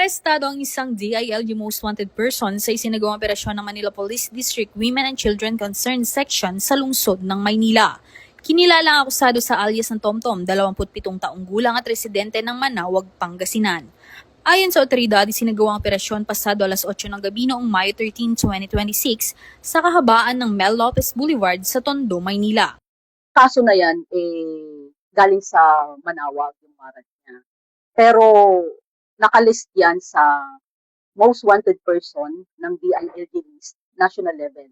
Arestado ang isang DILG Most Wanted person sa isinagawang operasyon ng Manila Police District Women and Children Concerned Section sa lungsod ng Maynila. Kinilala ang akusado sa alias ng Tomtom, 27 taong gulang at residente ng Manawag, Pangasinan. Ayon sa otoridad, isinagawang operasyon pasado alas 8 ng gabi noong May 13, 2026 sa kahabaan ng Mel Lopez Boulevard sa Tondo, Maynila. Kaso na yan, galing sa Manawag yung warrant niya. Pero nakalist yan sa most wanted person ng DILG list, national level.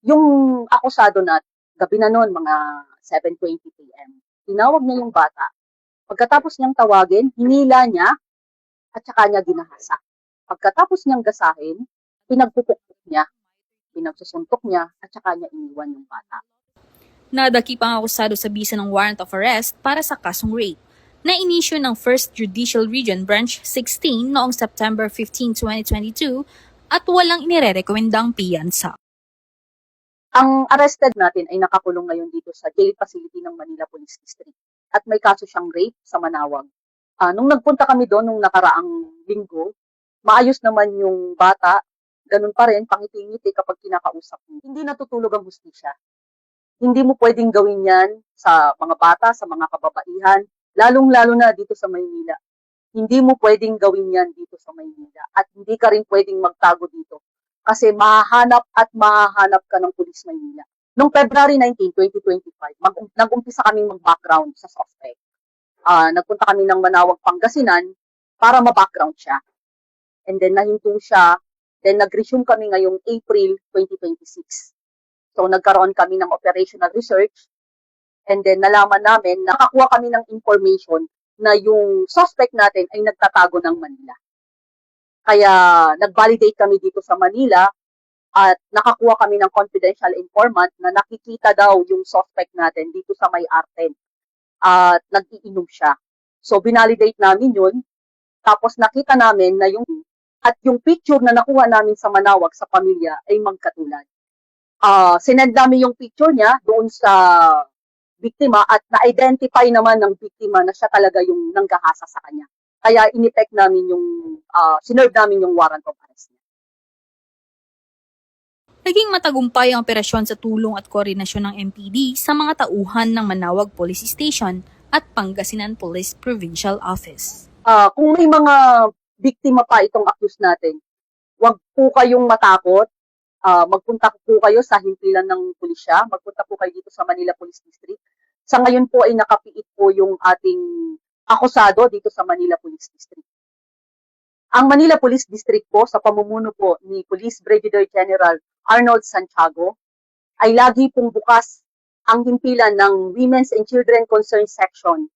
Yung akusado na gabi na noon, mga 7:20 p.m., tinawag niya yung bata. Pagkatapos niyang tawagin, hinila niya at saka niya ginahasa. Pagkatapos niyang gasahin, pinagpupukpok niya, pinagsusuntok niya at saka niya iniwan yung bata. Nadakip ang akusado sa bisa ng warrant of arrest para sa kasong rape na inisyu ng 1st Judicial Region Branch 16 noong September 15, 2022 at walang inirerekomendang piyansa. Ang arrested natin ay nakakulong ngayon dito sa jail facility ng Manila Police District at may kaso siyang rape sa Manawag. Nung nagpunta kami doon nung nakaraang linggo, maayos naman yung bata, ganun pa rin, pangiti-ngiti kapag kinakausap mo. Hindi natutulog ang hustisya. Hindi mo pwedeng gawin yan sa mga bata, sa mga kababaihan, lalong-lalo na dito sa Maynila. Hindi mo pwedeng gawin yan dito sa Maynila at hindi ka rin pwedeng magtago dito kasi mahahanap ka ng Pulis Maynila. Noong February 19, 2025, nag-umpisa kaming mag-background sa suspect. Nagpunta kami ng Manawag, Pangasinan para ma-background siya. And then nahinto siya, then nag-resume kami ngayong April 2026. So nagkaroon kami ng operational research and then nalaman namin, nakakuha kami ng information na yung suspect natin ay nagtatago ng Manila. Kaya nag-validate kami dito sa Manila at nakakuha kami ng confidential informant na nakikita daw yung suspect natin dito sa May Arten at nag-iinom siya. So binalidate namin yun, tapos nakita namin na yung picture na nakuha namin sa Manawag sa pamilya ay magkatulad. Sinend namin yung picture niya doon sa biktima at na-identify naman ng biktima na siya talaga yung nanggahasa sa kanya. Kaya in-effect namin sinerve namin yung warrant of arrest niya. Naging matagumpay ang operasyon sa tulong at koordinasyon ng MPD sa mga tauhan ng Manawag Police Station at Pangasinan Police Provincial Office. Kung may mga biktima pa itong accused natin, huwag po kayong matakot. Magpunta po kayo sa himpilan ng pulisya, magpunta po kayo dito sa Manila Police District. Sa ngayon po ay nakapiit po yung ating akusado dito sa Manila Police District. Ang Manila Police District po sa pamumuno po ni Police Brigadier General Arnold Santiago ay lagi pong bukas ang himpilan ng Women's and Children Concerned Section.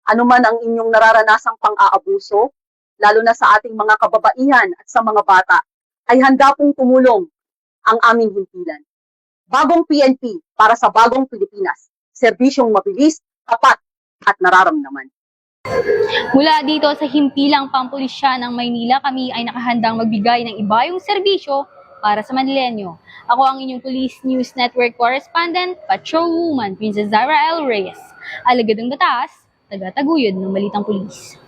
Ano man ang inyong nararanasang pang-aabuso, lalo na sa ating mga kababaihan at sa mga bata, ay handa pong tumulong ang aming himpilan. Bagong PNP para sa bagong Pilipinas. Serbisyong mabilis, tapat at nararamdaman. Mula dito sa himpilang pampulisya ng Maynila, kami ay nakahandang magbigay ng ibayong serbisyo para sa Manilenyo. Ako ang inyong Police News Network Correspondent, Patrolwoman Princess Zara L. Reyes. Alagad ng batas, taga-taguyod ng Balitang Pulis.